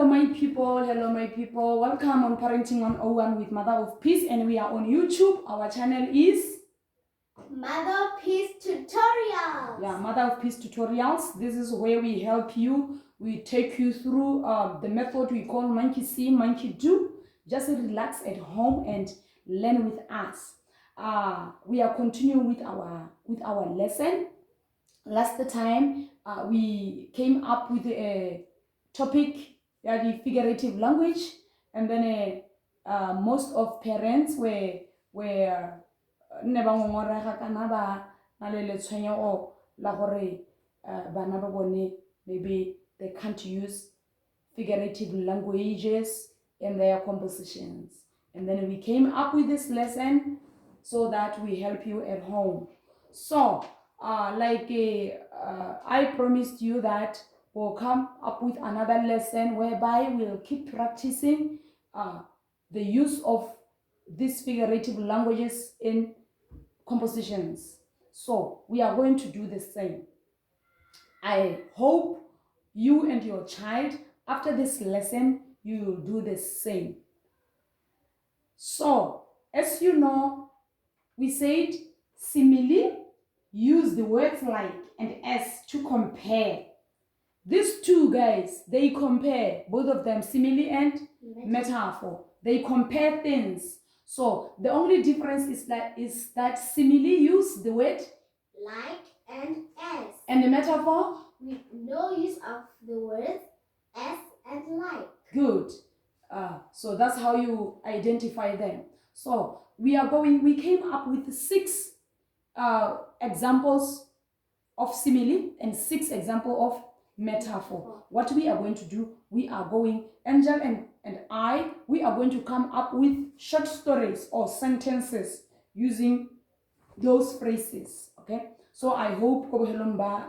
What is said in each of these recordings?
my people. Hello, my people. Welcome on Parenting 101 with Mother of Peace, and we are on YouTube. Our channel is Mother of Peace Tutorials. Yeah, Mother of Peace Tutorials. This is where we help you. We take you through the method we call monkey see, monkey do. Just relax at home and learn with us. We are continuing with our lesson. Last time we came up with a topic, the figurative language, and then most of parents were ne ba ngongorega kana ba na le letshwenyego la gore bana ba bone maybe they can't use figurative languages in their compositions. And then we came up with this lesson so that we help you at home. So I promised you that we'll come up with another lesson whereby we'll keep practicing the use of these figurative languages in compositions. So we are going to do the same. I hope you and your child, after this lesson, you will do the same. So, as you know, we said simile, use the words like and as to compare. These two guys, they compare, both of them, simile and metaphor. They compare things. So the only difference is that simile use the word like and as. And the metaphor? With no use of the words as and like. Good. So that's how you identify them. So we came up with 6 examples of simile and 6 examples of metaphor. What we are going to do, Angel and I, we are going to come up with short stories or sentences using those phrases. Okay? So I hope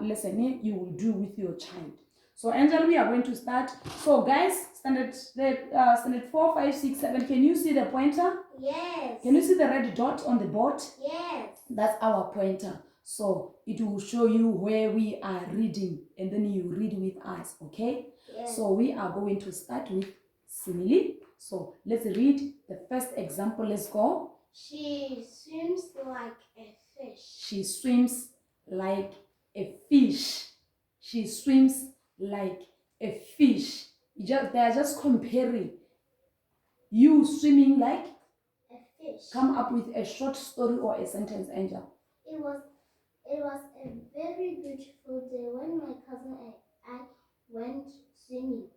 listening you will do with your child. So Angel, we are going to start. So guys, standard 4, 5, 6, 7. Can you see the pointer? Yes. Can you see the red dot on the board? Yes. That's our pointer. So it will show you where we are reading, and then you read with us. Okay? Yes. So we are going to start with simile. So let's read the first example. Let's go. She swims like a fish. She swims like a fish. She swims like a fish. They are just comparing. You swimming like a fish. Come up with a short story or a sentence, Angel. It was a very beautiful day when my cousin and I went swimming.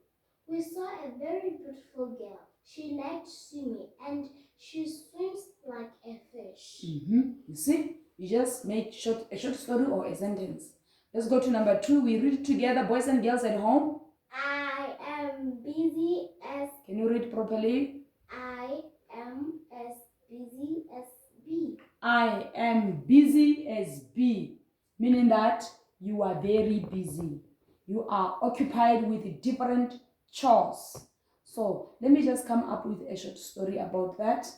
We saw a very beautiful girl. She liked swimming and she swims like a fish. You see, you just make a short story or a sentence. Let's go to number 2. We read together, boys and girls at home. I am busy as... Can you read properly? I am as busy as bee. I am busy as bee, meaning that you are very busy. You are occupied with different chores. So let me just come up with a short story about that.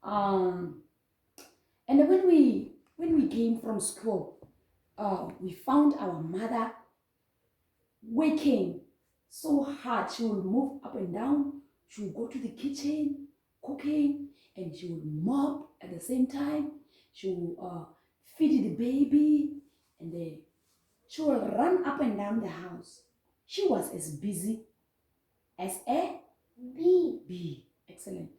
And when we came from school, we found our mother working so hard. She will move up and down. She will go to the kitchen, cooking, and she will mop at the same time. She will feed the baby, and she will run up and down the house. She was as busy as a bee. Excellent.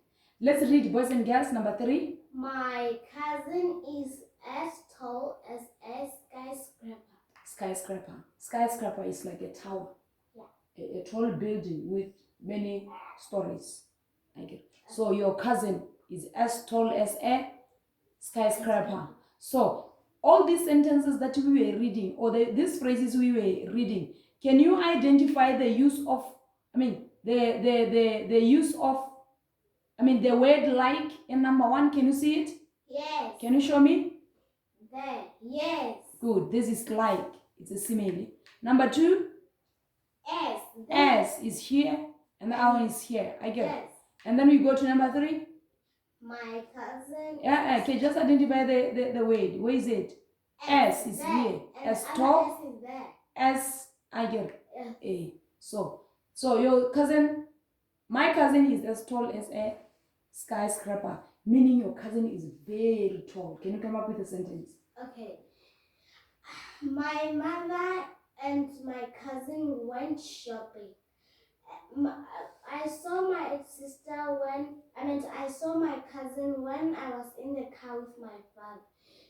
Let's read, boys and girls, number 3. My cousin is as tall as a skyscraper. Skyscraper is like a tower. Yeah. A tall building with many stories. I get. So your cousin is as tall as a skyscraper. So all these sentences that we were reading, or these phrases we were reading, can you identify the use of, the use of, the word like in number 1? Can you see it? Yes. Can you show me? There. Yes. Good. This is like. It's a simile. Number 2? As. As is here, and the other one is here. I get it. Yes. And then we go to number 3. My cousin. Okay, just identify the word. Where is it? S is there. here. And As tall S is there. as I get A. So your cousin My cousin is as tall as a skyscraper, meaning your cousin is very tall. Can you come up with a sentence? Okay. My mother and my cousin went shopping. I saw my cousin when I was in the car with my father.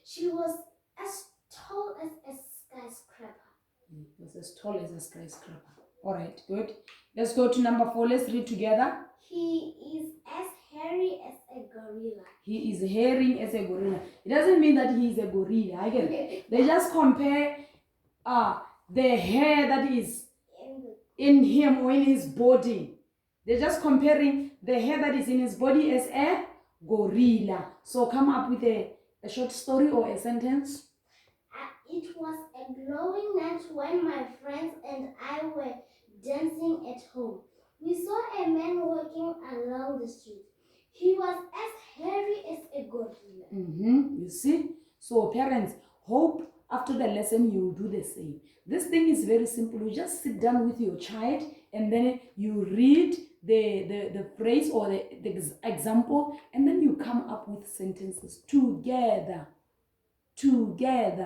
She was as tall as a skyscraper. It was as tall as a skyscraper. All right, good. Let's go to number 4. Let's read together. He is as hairy as a gorilla. He is hairy as a gorilla. It doesn't mean that he is a gorilla. I get it. They just compare the hair that is in him or in his body. They're just comparing the hair that is in his body as a gorilla. So come up with a short story or a sentence. It was a glowing night when my friends and I were dancing at home. We saw a man walking along the street. He was as hairy as a gorilla. You see? So parents, hope after the lesson you will do the same. This thing is very simple. You just sit down with your child and then you read the phrase or the example, and then you come up with sentences together.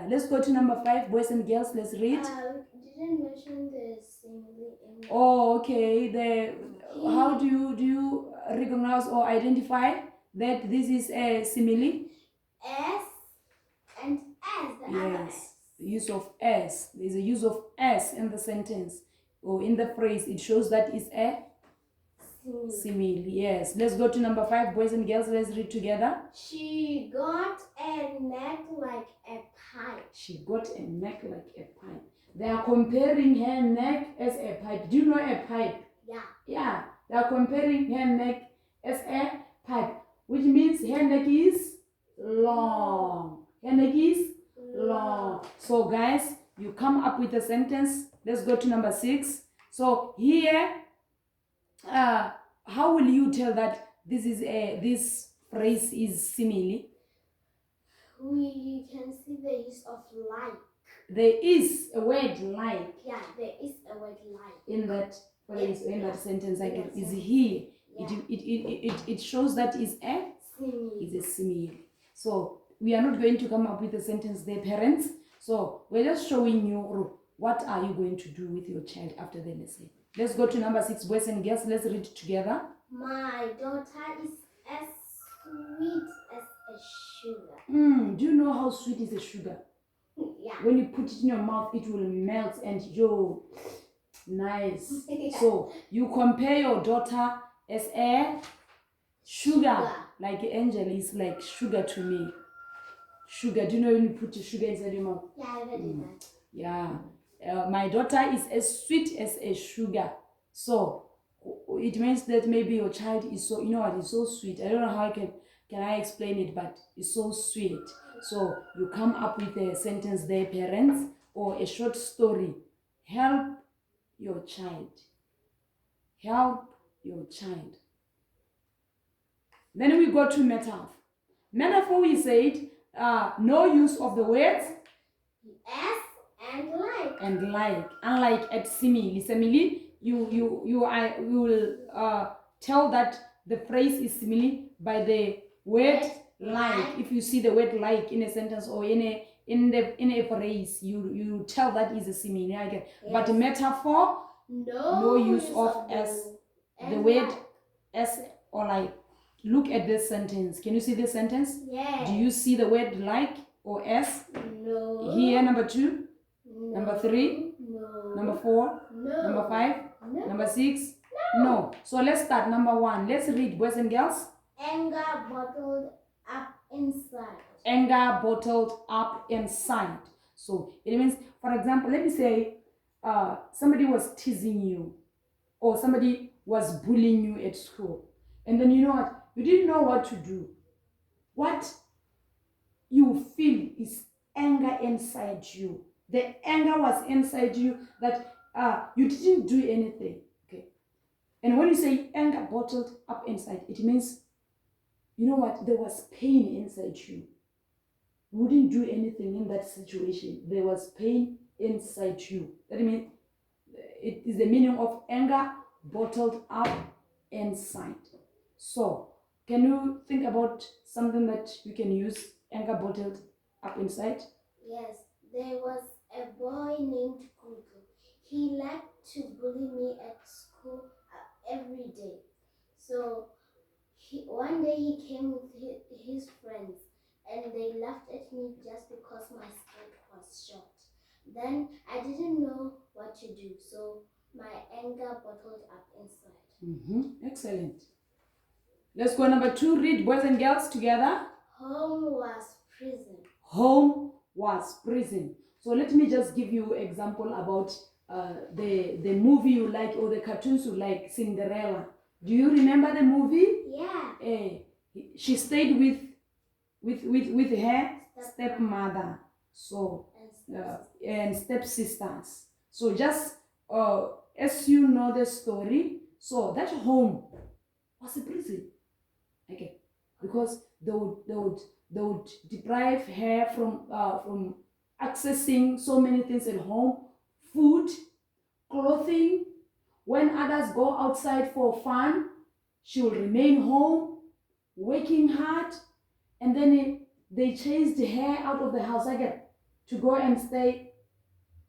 Let's go to number 5, boys and girls. Let's read. Didn't mention the simile. Oh, okay. How do you recognize or identify that this is a simile? S and S. Yes, the use of S. There's a use of S in the sentence or in the phrase. It shows that it's a simile. Yes. Let's go to number 5, boys and girls. Let's read together. She got a neck like a pipe. She got a neck like a pipe. They are comparing her neck as a pipe. Do you know a pipe? Yeah. Yeah. They are comparing her neck as a pipe, which means her neck is long. Her neck is long. So guys, you come up with a sentence. Let's go to number 6. So here, how will you tell that this phrase is simile? We can see the use of like. There is a word like. Yeah, there is a word like in that phrase, yes, in that sentence. Like yes, is here. Yeah. It shows that is a simile. So we are not going to come up with a sentence there, parents. So we're just showing you what are you going to do with your child after the lesson. Let's go to number 6, boys and girls. Let's read together. My daughter is as sweet as a sugar. Do you know how sweet is a sugar? Yeah. When you put it in your mouth, it will melt and nice. So you compare your daughter as a sugar. Like Angel is like sugar to me. Sugar. Do you know when you put the sugar inside your mouth? Yeah, I already did that. Yeah. My daughter is as sweet as a sugar. So it means that maybe your child is so, it's so sweet. I don't know how can I explain it, but it's so sweet. So you come up with a sentence there, parents, or a short story. Help your child. Help your child. Then we go to metaphor. Metaphor, we said, no use of the words S and like. Unlike at simile. Simile, you will tell that the phrase is simile by the word like. If you see the word like in a sentence or in a phrase, you tell that is a simile. Yes. But metaphor, no use of s, the word s or like. Look at this sentence. Can you see this sentence? Yes. Do you see the word like or s? No. Here, number 2, no. Number 3, no. Number 4, no. Number 5, no. Number 6, no. So let's start. Number 1. Let's read, boys and girls. Anger bottled up inside. Anger bottled up inside. So it means, for example, let me say somebody was teasing you or somebody was bullying you at school. And then you know what? You didn't know what to do. What you feel is anger inside you. The anger was inside you that you didn't do anything. Okay. And when you say anger bottled up inside, it means, you know what? There was pain inside you. You wouldn't do anything in that situation. There was pain inside you. That means it is the meaning of anger bottled up inside. So, can you think about something that you can use anger bottled up inside? Yes, there was a boy named Kuku. He liked to bully me at school every day. So one day he came with his friends and they laughed at me just because my skirt was short. Then I didn't know what to do, so my anger bottled up inside. Excellent. Let's go number 2. Read, boys and girls, together. Home was prison. Home was prison. So let me just give you example about the movie you like or the cartoons you like, Cinderella. Do you remember the movie? Yeah. She stayed with her stepmother, so and stepsisters. So just as you know the story, so that home was a prison. Okay, because they would deprive her from accessing so many things at home, food, clothing. When others go outside for fun, she will remain home, working hard, and then they chased her out of the house again to go and stay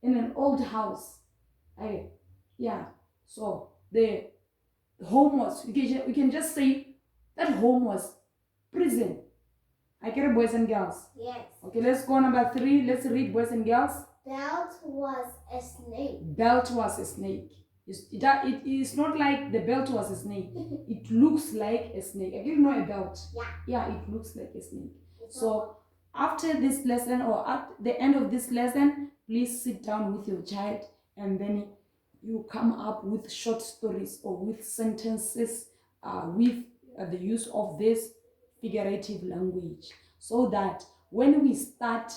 in an old house. Okay, yeah. So the home was, we can just say that home was prison. I get it, boys and girls? Yes. Okay, let's go number 3. Let's read, boys and girls. Belt was a snake. Belt was a snake. It is not like the belt was a snake. It looks like a snake. I didn't know a belt. Yeah, it looks like a snake. So after this lesson or at the end of this lesson, please sit down with your child and then you come up with short stories or with sentences with the use of this figurative language, so that when we start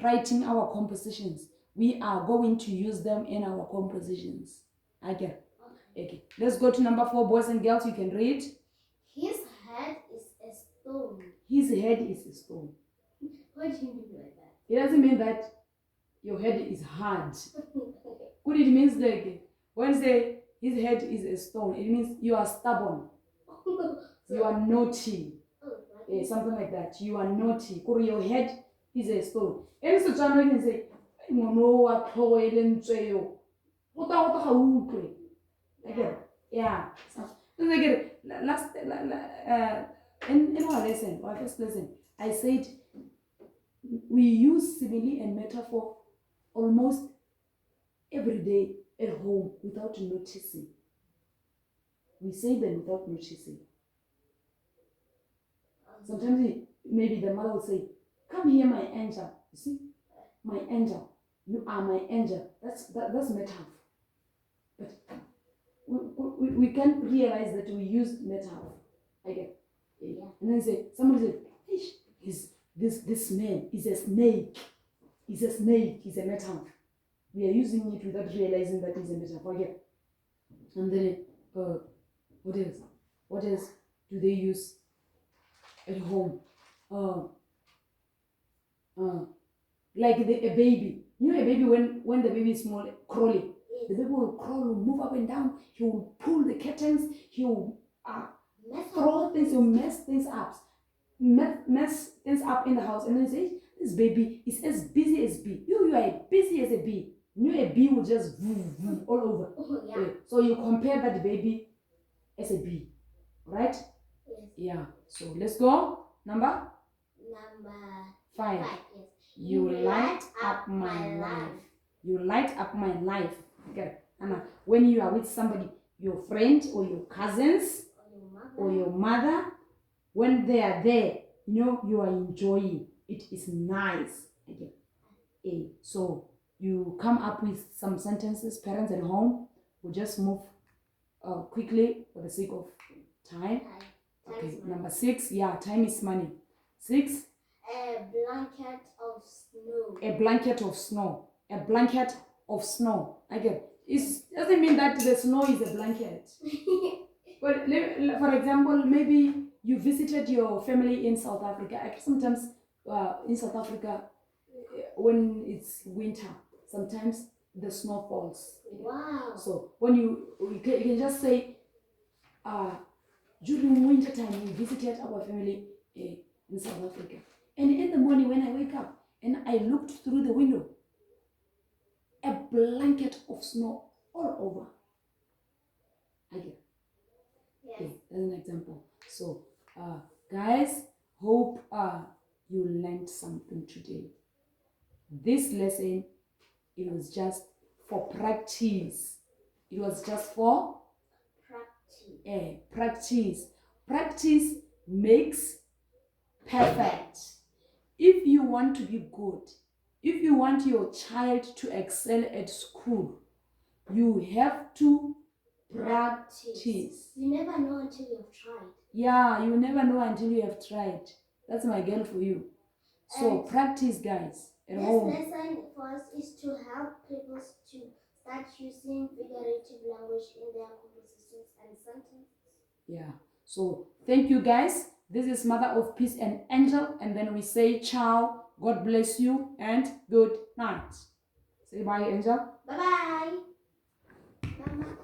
writing our compositions, we are going to use them in our compositions. Okay. Let's go to number 4, boys and girls. You can read. His head is a stone. His head is a stone. What do you mean by that? It doesn't mean that your head is hard. What it means, like when you say his head is a stone, it means you are stubborn. You are naughty. Something like that. You are naughty. Your head is a stone. And so John can say, yeah. So again, in our lesson, our first lesson, I said we use simile and metaphor almost every day at home without noticing. We say them without noticing. Sometimes maybe the mother will say, "Come here, my angel." You see, my angel. You are my angel. That's metaphor. But we can't realize that we use metaphor. Okay. Yeah. And then somebody said, this man is a snake. He's a snake. He's a metaphor. We are using it without realizing that it's a metaphor. Yeah. And then what else? What else do they use at home? Like a baby. You know, a baby, when the baby is small, crawling, the baby will crawl, will move up and down. He will pull the curtains. He will throw things. He will mess things up. Mess things up in the house. And then say, this baby is as busy as bee. You are busy as a bee. You know, a bee will just vroom, all over. Yeah. So you compare that baby as a bee, right? Yes. Yeah. So let's go. Number 5. Yes. You light up my life. You light up my life. Okay. Anna, when you are with somebody, your friend or your cousins or your mother, when they are there, you are enjoying. It is nice. Okay. So you come up with some sentences. Parents at home will just move quickly for the sake of time. Okay. Number 6. Yeah, time is money. 6. A blanket of snow. A blanket of snow. A blanket of snow. Again, it doesn't mean that the snow is a blanket. But for example, maybe you visited your family in South Africa. Sometimes in South Africa, when it's winter, sometimes the snow falls. Wow. So when you can just say, during winter time, we visited our family in South Africa. And in the morning when I wake up and I looked through the window, a blanket of snow all over. Again. Yes. Okay, that's an example. So, guys, hope you learned something today. This lesson, it was just for practice. It was just for practice. Practice. Practice makes perfect. If you want to be good, if you want your child to excel at school, you have to practice. You never know until you have tried. Yeah, you never know until you have tried. That's my girl for you. So practice, guys, at home. This lesson for us is to help people to start using figurative language in their conversations and sentences. Yeah. So thank you, guys. This is Mother of Peace and Angel, and then we say ciao, God bless you, and good night. Say bye, Angel. Bye-bye. Mama.